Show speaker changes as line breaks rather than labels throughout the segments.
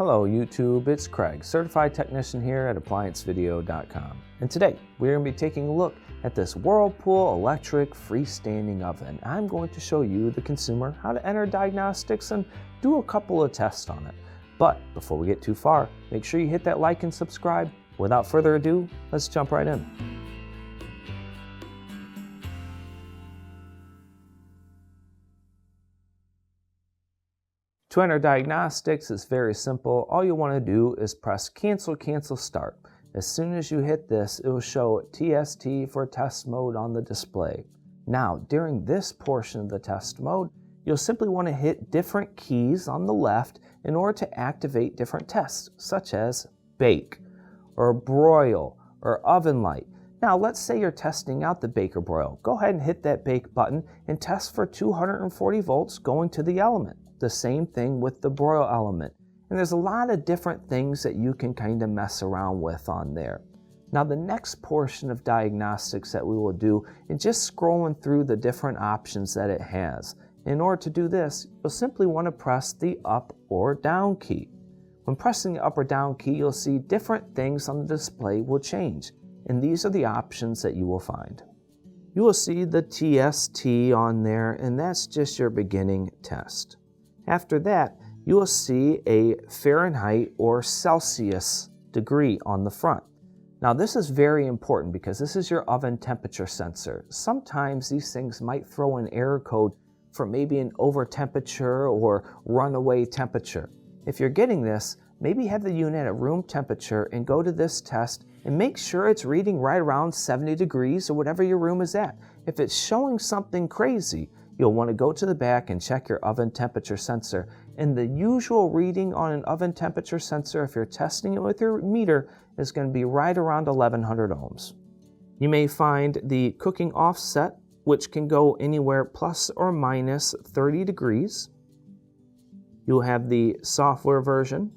Hello YouTube, it's Craig, Certified Technician here at ApplianceVideo.com. And today we're going to be taking a look at this Whirlpool electric freestanding oven. I'm going to show you, the consumer, how to enter diagnostics and do a couple of tests on it. But before we get too far, make sure you hit that like and subscribe. Without further ado, let's jump right in. To enter diagnostics, it's very simple. All you want to do is press cancel, cancel, start. As soon as you hit this, it will show TST for test mode on the display. Now, during this portion of the test mode, you'll simply want to hit different keys on the left in order to activate different tests, such as bake, or broil, or oven light. Now, let's say you're testing out the bake or broil. Go ahead and hit that bake button and test for 240 volts going to the element. The same thing with the broil element. And there's a lot of different things that you can kind of mess around with on there. Now the next portion of diagnostics that we will do is just scrolling through the different options that it has. In order to do this, you'll simply want to press the up or down key. When pressing the up or down key, you'll see different things on the display will change. And these are the options that you will find. You will see the TST on there, and that's just your beginning test. After that, you will see a Fahrenheit or Celsius degree on the front. Now this is very important because this is your oven temperature sensor. Sometimes these things might throw an error code for maybe an over temperature or runaway temperature. If you're getting this, maybe have the unit at room temperature and go to this test and make sure it's reading right around 70 degrees or whatever your room is at. If it's showing something crazy, you'll want to go to the back and check your oven temperature sensor. And the usual reading on an oven temperature sensor, if you're testing it with your meter, is going to be right around 1100 ohms. You may find the cooking offset, which can go anywhere plus or minus 30 degrees. You'll have the software version,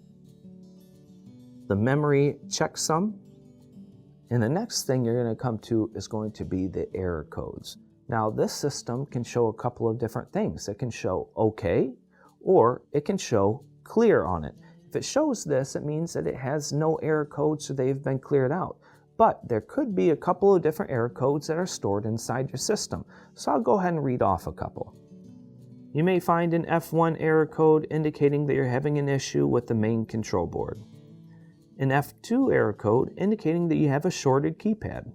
the memory checksum, and the next thing you're going to come to is going to be the error codes. Now this system can show a couple of different things. It can show OK, or it can show clear on it. If it shows this, it means that it has no error codes, so they've been cleared out. But there could be a couple of different error codes that are stored inside your system. So I'll go ahead and read off a couple. You may find an F1 error code indicating that you're having an issue with the main control board. An F2 error code indicating that you have a shorted keypad.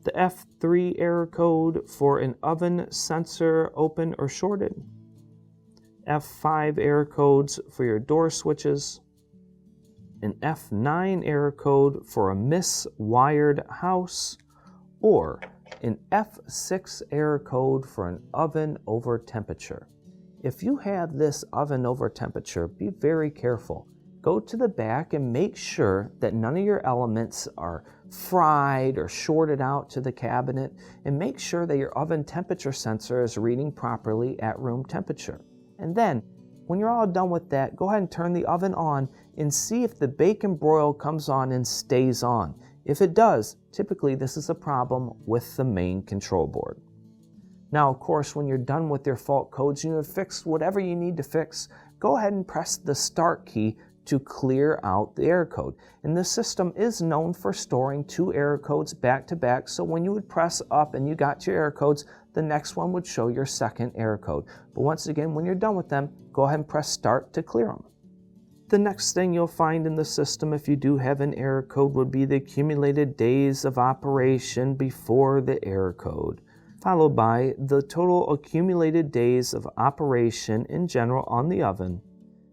The F3 error code for an oven sensor open or shorted. F5 error codes for your door switches. An F9 error code for a miswired house. Or an F6 error code for an oven over temperature. If you have this oven over temperature, be very careful. Go to the back and make sure that none of your elements are fried or shorted out to the cabinet, and make sure that your oven temperature sensor is reading properly at room temperature. And then, when you're all done with that, go ahead and turn the oven on and see if the bake and broil comes on and stays on. If it does, typically this is a problem with the main control board. Now, of course, when you're done with your fault codes and you've fixed whatever you need to fix, go ahead and press the start key to clear out the error code. And this system is known for storing 2 error codes back to back, so when you would press up and you got your error codes, the next one would show your second error code. But once again, when you're done with them, go ahead and press start to clear them. The next thing you'll find in the system, if you do have an error code, would be the accumulated days of operation before the error code, followed by the total accumulated days of operation in general on the oven.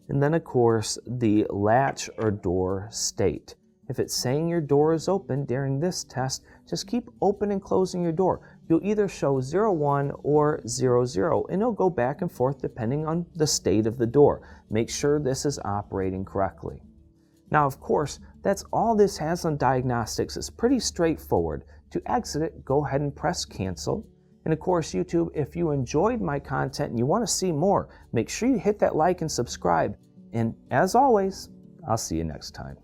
And then, of course, the latch or door state. If it's saying your door is open during this test, just keep open and closing your door. You'll either show 01 or 00, and it'll go back and forth depending on the state of the door. Make sure this is operating correctly. Now, of course, that's all this has on diagnostics. It's pretty straightforward. To exit it, go ahead and press cancel. And of course, YouTube, if you enjoyed my content and you want to see more, make sure you hit that like and subscribe. And as always, I'll see you next time.